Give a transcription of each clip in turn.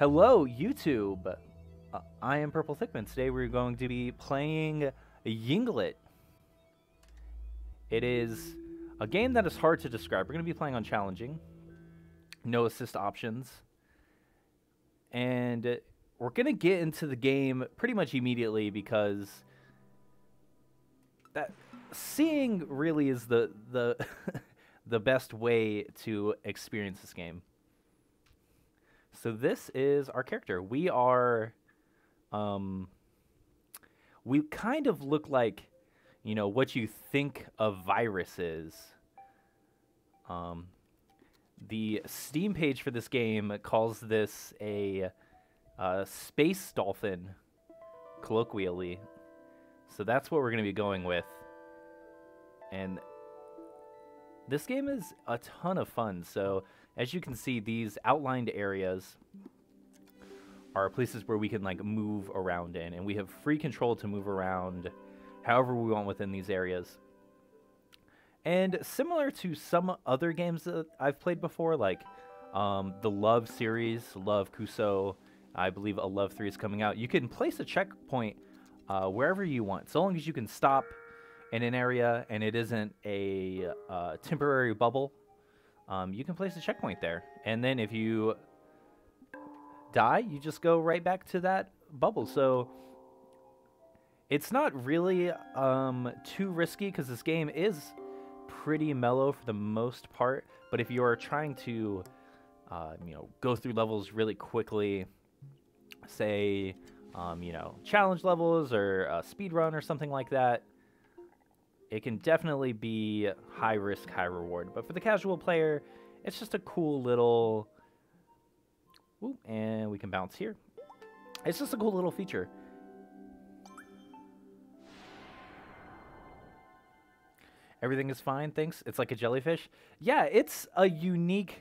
Hello, YouTube. I am Purple Thickman. Today we're going to be playing Ynglet. It is a game that is hard to describe. We're going to be playing on challenging, no assist options, and we're going to get into the game pretty much immediately because seeing really is the the best way to experience this game. So this is our character. We are, we kind of look like, you know, what you think a virus is. The Steam page for this game calls this a space dolphin, colloquially. So that's what we're going to be going with. And this game is a ton of fun. So as you can see, these outlined areas are places where we can like move around in, and we have free control to move around however we want within these areas. And similar to some other games that I've played before, like the Love series, Love Kuso, I believe a Love 3 is coming out. You can place a checkpoint wherever you want, so long as you can stop in an area and it isn't a temporary bubble. You can place a checkpoint there, and then if you die, you just go right back to that bubble. So it's not really too risky because this game is pretty mellow for the most part. But if you are trying to, you know, go through levels really quickly, say, you know, challenge levels or a speed run or something like that, it can definitely be high risk, high reward. But for the casual player, it's just a cool little... Ooh, and we can bounce here. It's just a cool little feature. Everything is fine, thanks. It's like a jellyfish. Yeah, it's a unique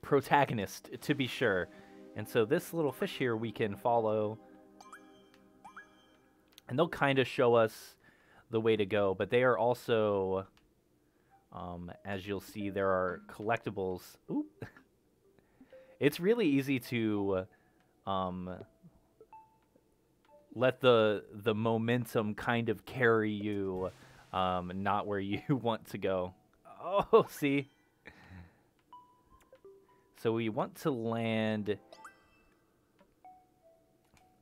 protagonist, to be sure. And so this little fish here we can follow, and they'll kind of show us the way to go, but they are also, as you'll see, there are collectibles. Ooh. It's really easy to let the momentum kind of carry you, not where you want to go. Oh, see? So we want to land...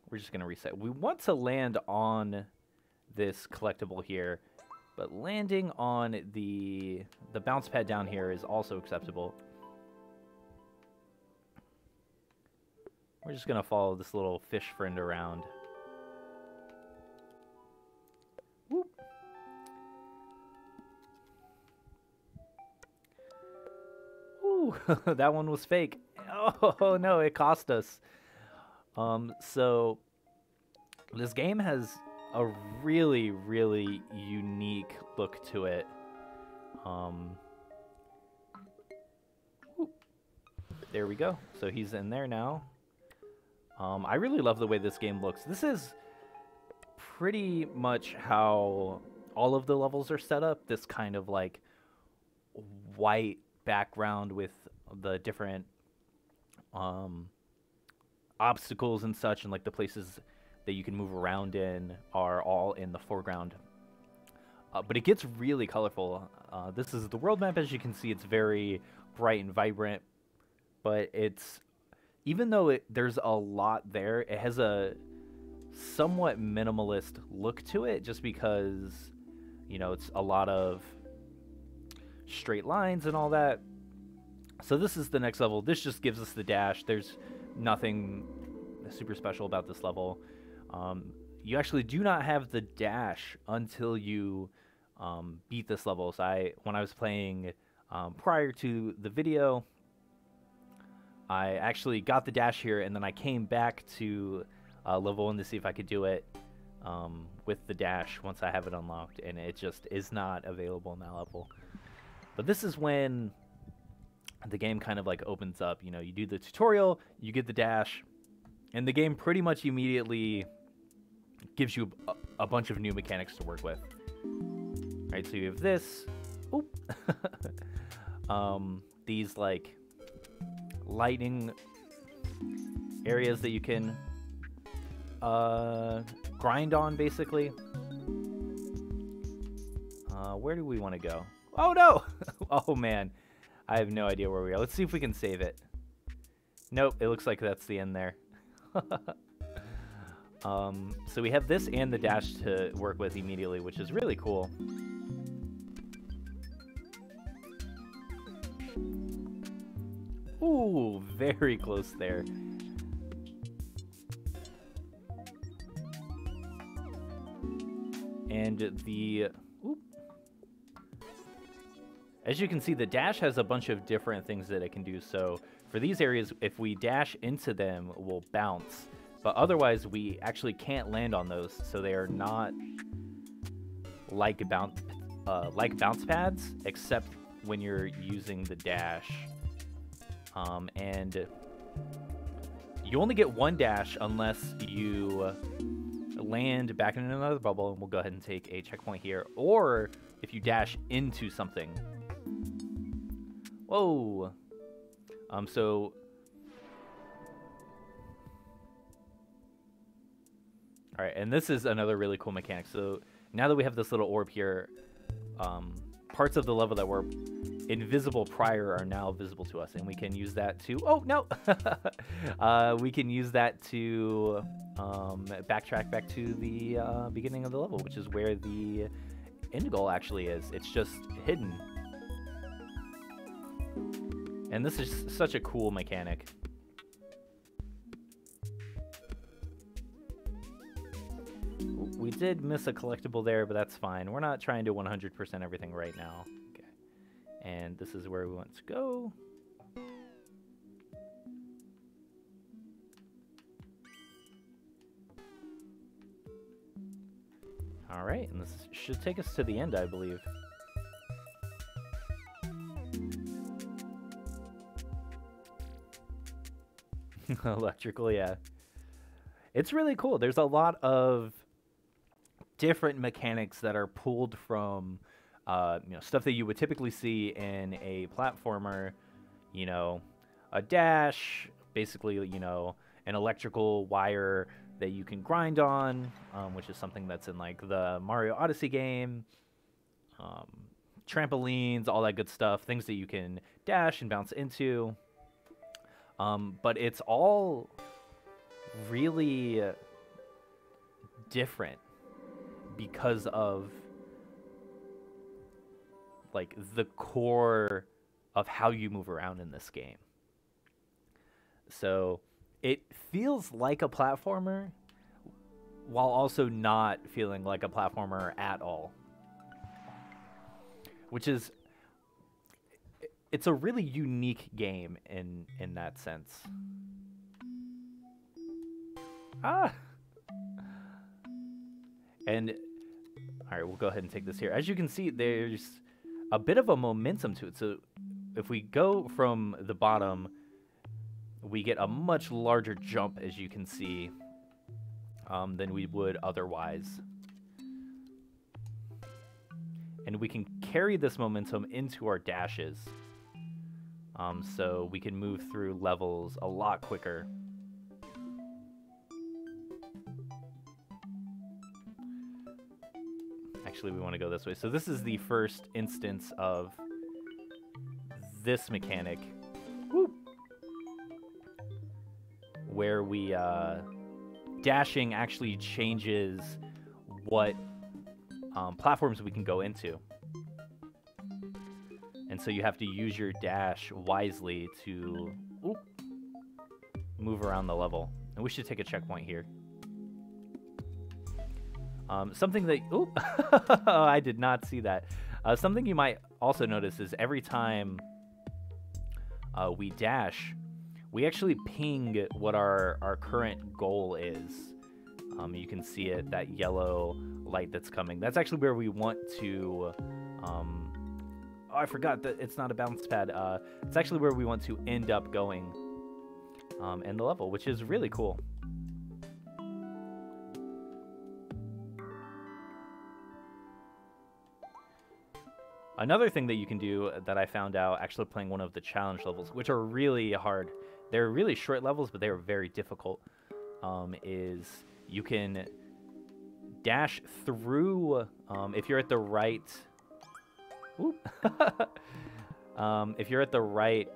We're just going to reset. We want to land on this collectible here, but landing on the bounce pad down here is also acceptable. We're just going to follow this little fish friend around. Whoop. Ooh, that one was fake. Oh, no, it cost us. So this game has a really, really unique look to it. There we go. So he's in there now. I really love the way this game looks. This is pretty much how all of the levels are set up. This kind of like white background with the different obstacles and such, and like the places that you can move around in are all in the foreground. But it gets really colorful. This is the world map. As you can see, it's very bright and vibrant, but it's, even though there's a lot there, it has a somewhat minimalist look to it, just because, you know, it's a lot of straight lines and all that. So this is the next level. This just gives us the dash. There's nothing super special about this level. You actually do not have the dash until you beat this level. So when I was playing prior to the video, I actually got the dash here, and then I came back to level 1 to see if I could do it with the dash once I have it unlocked, and it just is not available in that level. But this is when the game kind of like opens up. You know, you do the tutorial, you get the dash, and the game pretty much immediately gives you a bunch of new mechanics to work with. Right, so you have this. Oop. These like lightning areas that you can grind on, basically. Where do we want to go? Oh, no! Oh, man. I have no idea where we are. Let's see if we can save it. Nope, it looks like that's the end there. So we have this and the dash to work with immediately, which is really cool. Ooh, very close there. And the... Oop. As you can see, the dash has a bunch of different things that it can do. So for these areas, if we dash into them, we'll bounce. But otherwise, we actually can't land on those. So they are not like bounce pads, except when you're using the dash. And you only get one dash unless you land back in another bubble, and we'll go ahead and take a checkpoint here, or if you dash into something. Whoa. So all right, and this is another really cool mechanic. So now that we have this little orb here, parts of the level that were invisible prior are now visible to us, and we can use that to... Oh, no! We can use that to backtrack back to the beginning of the level, which is where the end goal actually is. It's just hidden. And this is such a cool mechanic. We did miss a collectible there, but that's fine. We're not trying to 100% everything right now. Okay. And this is where we want to go. All right, and this should take us to the end, I believe. Electrical, yeah. It's really cool. There's a lot of different mechanics that are pulled from stuff that you would typically see in a platformer. You know, a dash, basically, you know, an electrical wire that you can grind on, which is something that's in like the Mario Odyssey game. Trampolines, all that good stuff, things that you can dash and bounce into. But it's all really different because of like the core of how you move around in this game. So it feels like a platformer while also not feeling like a platformer at all, which is, it's a really unique game in that sense. And all right, we'll go ahead and take this here. As you can see, there's a bit of a momentum to it. So if we go from the bottom, we get a much larger jump, as you can see, than we would otherwise. And we can carry this momentum into our dashes. So we can move through levels a lot quicker. Actually, we want to go this way. So this is the first instance of this mechanic. Woo! Where we, dashing actually changes what platforms we can go into. And so you have to use your dash wisely to move around the level. And we should take a checkpoint here. Something that... I did not see that. Something you might also notice is every time we dash, we actually ping what our current goal is. You can see it, that yellow light that's coming. That's actually where we want to... I forgot that it's not a bounce pad. It's actually where we want to end up going in the level, which is really cool. Another thing that you can do that I found out actually playing one of the challenge levels, which are really hard. They're really short levels, but they are very difficult, is you can dash through if you're at the right... if you're at the right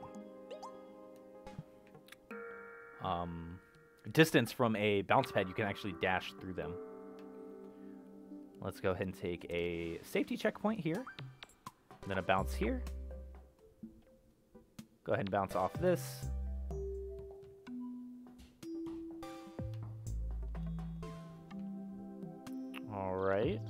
distance from a bounce pad, you can actually dash through them. Let's go ahead and take a safety checkpoint here. And then a bounce here. Go ahead and bounce off this. All right.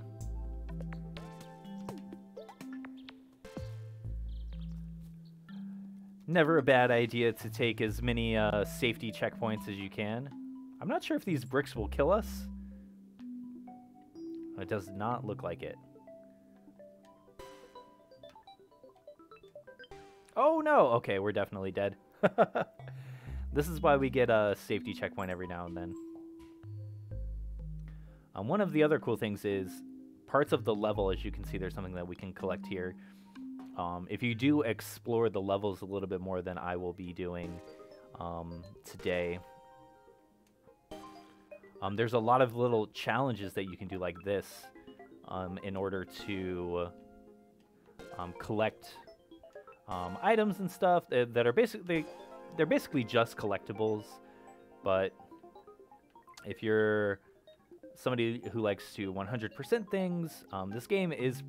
Never a bad idea to take as many safety checkpoints as you can. I'm not sure if these bricks will kill us. It does not look like it. Oh no! Okay, we're definitely dead. This is why we get a safety checkpoint every now and then. One of the other cool things is parts of the level, as you can see, there's something that we can collect here. If you do explore the levels a little bit more than I will be doing today, there's a lot of little challenges that you can do like this in order to collect items and stuff that are basically just collectibles. But if you're somebody who likes to 100% things, this game is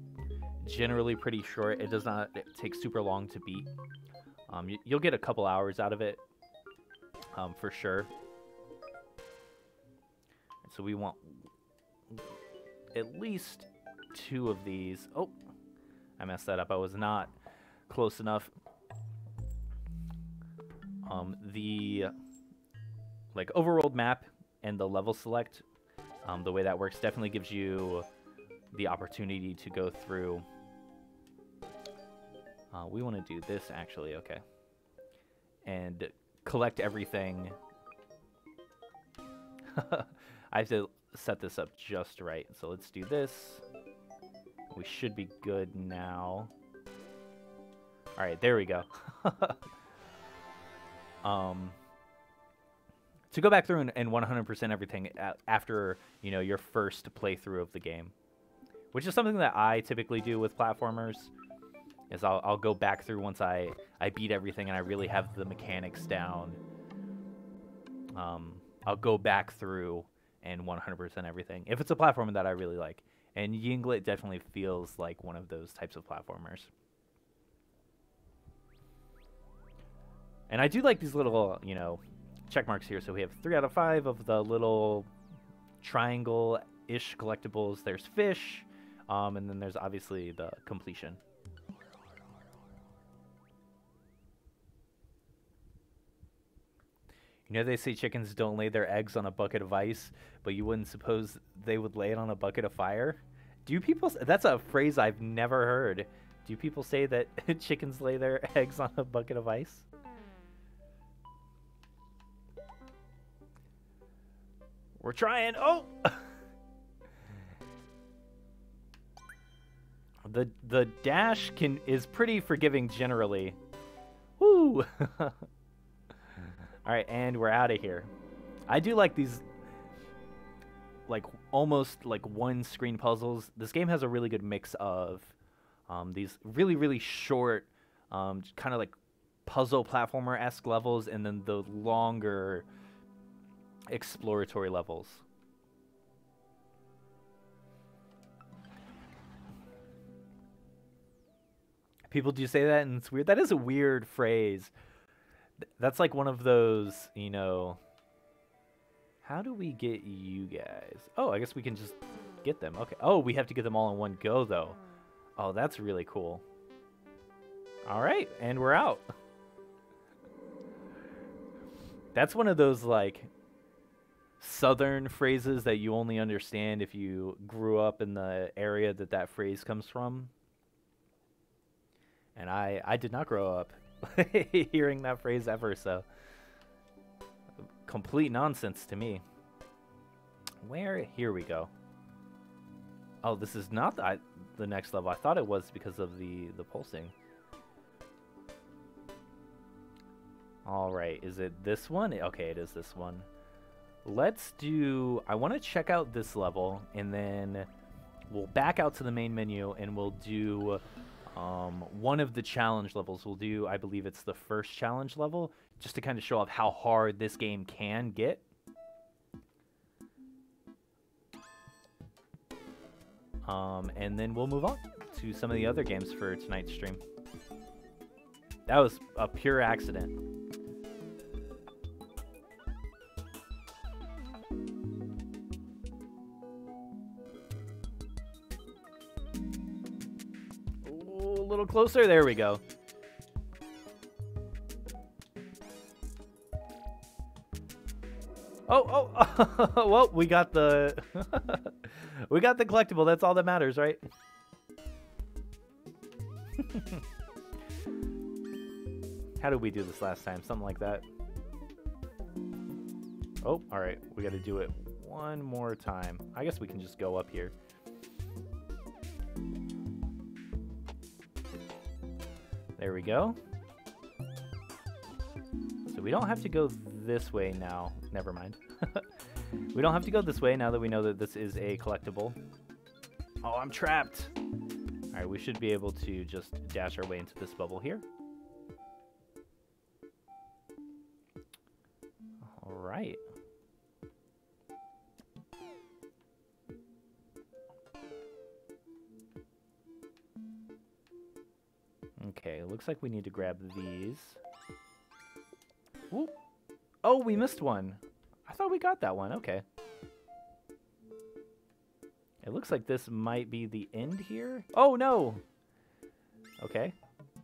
generally pretty short. It does not take super long to beat. You'll get a couple hours out of it for sure. So we want at least 2 of these. Oh, I messed that up. I was not close enough. The overworld map and the level select, the way that works definitely gives you the opportunity to go through. We want to do this actually, okay. And collect everything. I have to set this up just right. So let's do this. We should be good now. All right, there we go. To go back through and 100% everything after, your first playthrough of the game, which is something that I typically do with platformers, is I'll go back through once I beat everything and I really have the mechanics down. I'll go back through and 100% everything if it's a platformer that I really like. And Ynglet definitely feels like one of those types of platformers. And I do like these little, check marks here. So we have 3 out of 5 of the little triangle-ish collectibles. There's fish, and then there's obviously the completion. They say chickens don't lay their eggs on a bucket of ice, but you wouldn't suppose they would lay it on a bucket of fire? Do people... That's a phrase I've never heard. Do people say that chickens lay their eggs on a bucket of ice? We're trying. Oh! The dash is pretty forgiving generally. Woo! All right, and we're out of here. I do like these, almost one-screen puzzles. This game has a really good mix of these really, really short, kind of like puzzle platformer-esque levels, and then the longer exploratory levels. People do say that, and it's weird. That is a weird phrase. That's like one of those, how do we get you guys? Oh, I guess we can just get them. Okay. Oh, we have to get them all in one go, though. Oh, that's really cool. All right, and we're out. That's one of those, southern phrases that you only understand if you grew up in the area that phrase comes from. And I did not grow up hearing that phrase ever, so complete nonsense to me. Here we go. Oh, this is not the next level. I thought it was because of the pulsing. All right, is it this one? Okay, it is this one. Let's do, I want to check out this level, and then we'll back out to the main menu, and we'll do one of the challenge levels. We'll do, I believe it's the first challenge level, just to kind of show off how hard this game can get. And then we'll move on to some of the other games for tonight's stream. That was a pure accident. Ooh, a little closer. There we go. Oh, well, we got the we got the collectible. That's all that matters, right? How did we do this last time? Something like that. Oh, all right. We got to do it one more time. I guess we can just go up here. There we go. So we don't have to go this way now. Never mind. We don't have to go this way now that we know that this is a collectible. Oh, I'm trapped. All right, we should be able to just dash our way into this bubble here. All right. Okay, looks like we need to grab these. Ooh. Oh, we missed one. I thought we got that one. Okay. It looks like this might be the end here. Oh, no. Okay.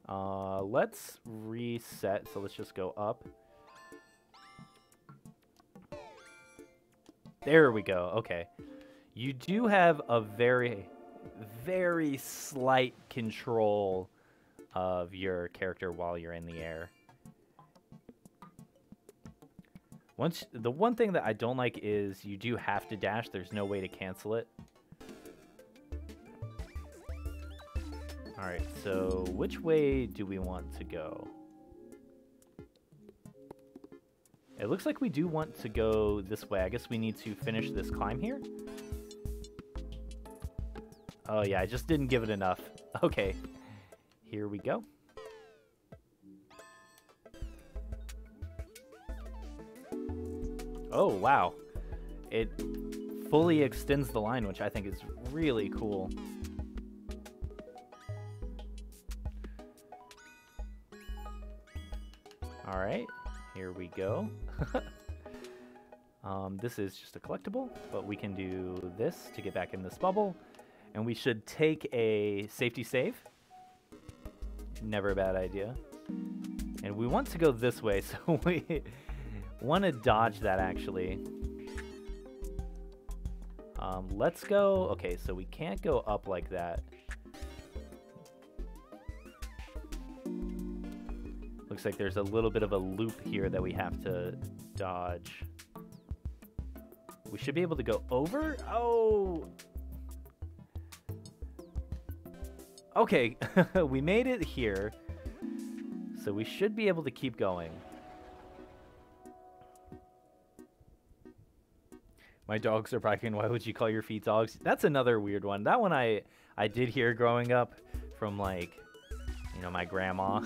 Let's reset. So let's just go up. There we go. Okay. You do have a very, very slight control of your character while you're in the air. The one thing that I don't like is you do have to dash. There's no way to cancel it. All right, so which way do we want to go? It looks like we do want to go this way. I guess we need to finish this climb here. Oh yeah, I just didn't give it enough. Okay, here we go. Oh, wow. It fully extends the line, which I think is really cool. All right, here we go. This is just a collectible, but we can do this to get back in this bubble. And we should take a safety save. Never a bad idea. And we want to go this way, so we want to dodge that, actually. Let's go. Okay, so we can't go up like that. Looks like there's a little bit of a loop here that we have to dodge. We should be able to go over. Oh! Okay, we made it here. So we should be able to keep going. My dogs are barking. Why would you call your feet dogs? That's another weird one. That one I did hear growing up from, like, you know, my grandma.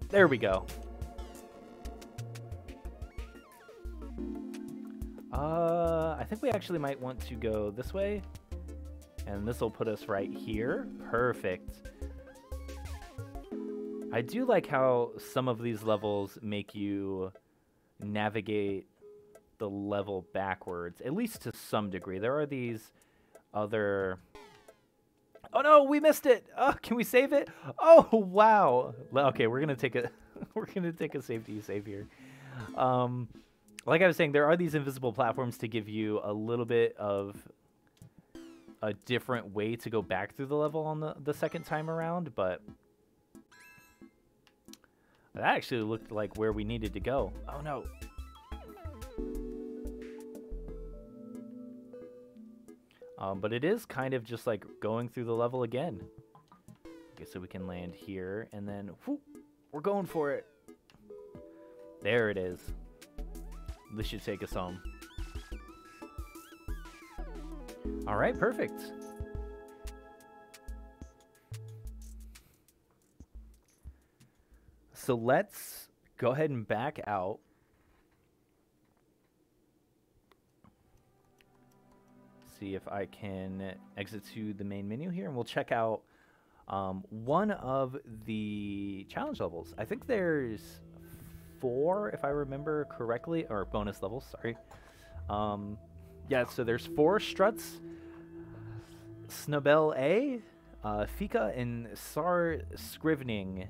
There we go. I think we actually might want to go this way. And this will put us right here. Perfect. I do like how some of these levels make you navigate the level backwards, at least to some degree. There are these other... Oh no, we missed it. Oh, can we save it? Oh wow. Okay, we're gonna take a safety save here. Like I was saying, there are these invisible platforms to give you a little bit of a different way to go back through the level on the second time around, but that actually looked like where we needed to go. Oh no. But it is kind of just like going through the level again. Okay, so we can land here, and then whoop, we're going for it. There it is. This should take us home. All right, perfect. So let's go ahead and back out. See if I can exit to the main menu here, and we'll check out one of the challenge levels. I think there's 4, if I remember correctly, or bonus levels, sorry. Yeah, so there's 4 struts. Snubel A, Fika, and Sar Scrivening.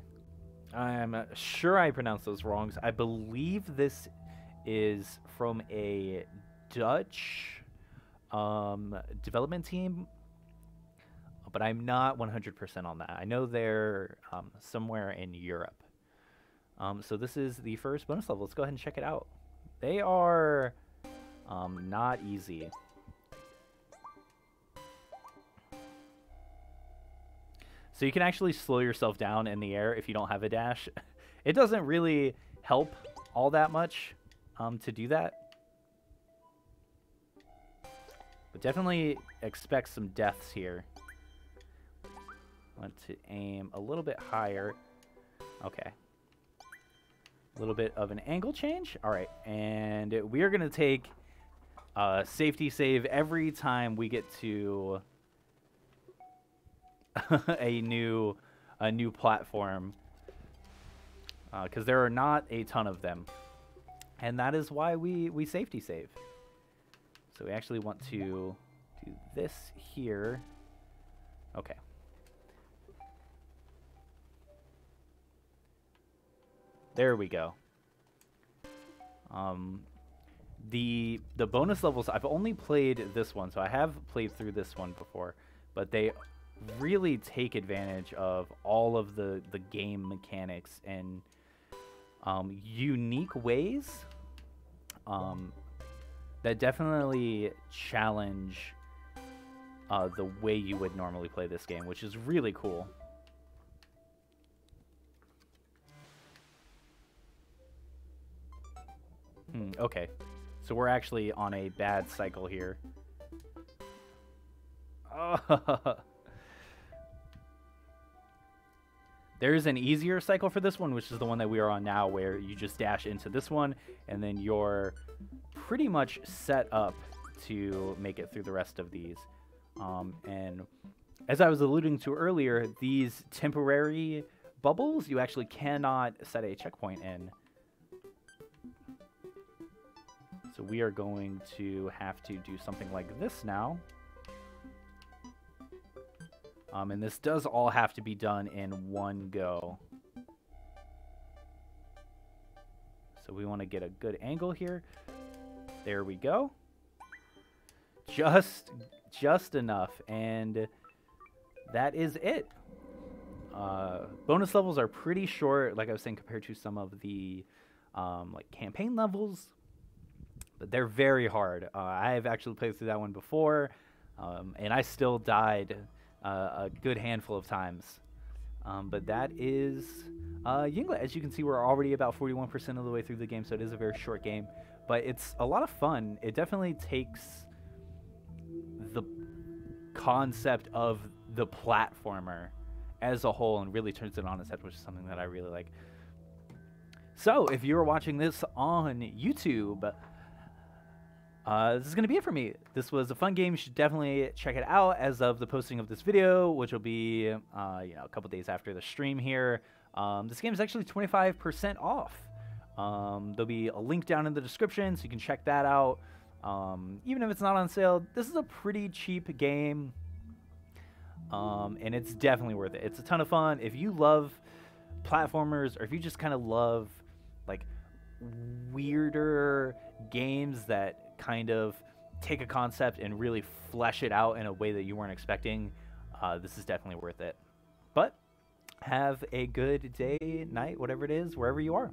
I'm sure I pronounced those wrongs. I believe this is from a Dutch development team, but I'm not 100% on that. I know they're somewhere in Europe. So this is the first bonus level. Let's go ahead and check it out. They are not easy. So you can actually slow yourself down in the air if you don't have a dash. It doesn't really help all that much to do that. But definitely expect some deaths here. I want to aim a little bit higher. Okay. A little bit of an angle change. All right. And we are going to take a safety save every time we get to a new platform, because there are not a ton of them, and that is why we safety save. So we actually want to do this here. Okay. There we go. The bonus levels, I've only played this one, so I have played through this one before, but they really take advantage of all of the game mechanics in unique ways that definitely challenge the way you would normally play this game, which is really cool. Okay, so we're actually on a bad cycle here. There's an easier cycle for this one, which is the one that we are on now, where you just dash into this one, and then you're pretty much set up to make it through the rest of these. And as I was alluding to earlier, these temporary bubbles, you actually cannot set a checkpoint in. So we are going to have to do something like this now. And this does all have to be done in one go. So we want to get a good angle here. There we go. Just enough. And that is it. Bonus levels are pretty short, like I was saying, compared to some of the like campaign levels. But they're very hard. I have actually played through that one before, and I still died a good handful of times. But that is Ynglet. As you can see, we're already about 41% of the way through the game, so it is a very short game. But it's a lot of fun. It definitely takes the concept of the platformer as a whole and really turns it on its head, which is something that I really like. So if you're watching this on YouTube, this is going to be it for me. This was a fun game. You should definitely check it out as of the posting of this video, which will be you know, a couple days after the stream here. This game is actually 25% off. There'll be a link down in the description, so you can check that out. Even if it's not on sale, this is a pretty cheap game, and it's definitely worth it. It's a ton of fun. If you love platformers, or if you just kind of love like weirder games that kind of take a concept and really flesh it out in a way that you weren't expecting, this is definitely worth it. But have a good day, night, whatever it is, wherever you are.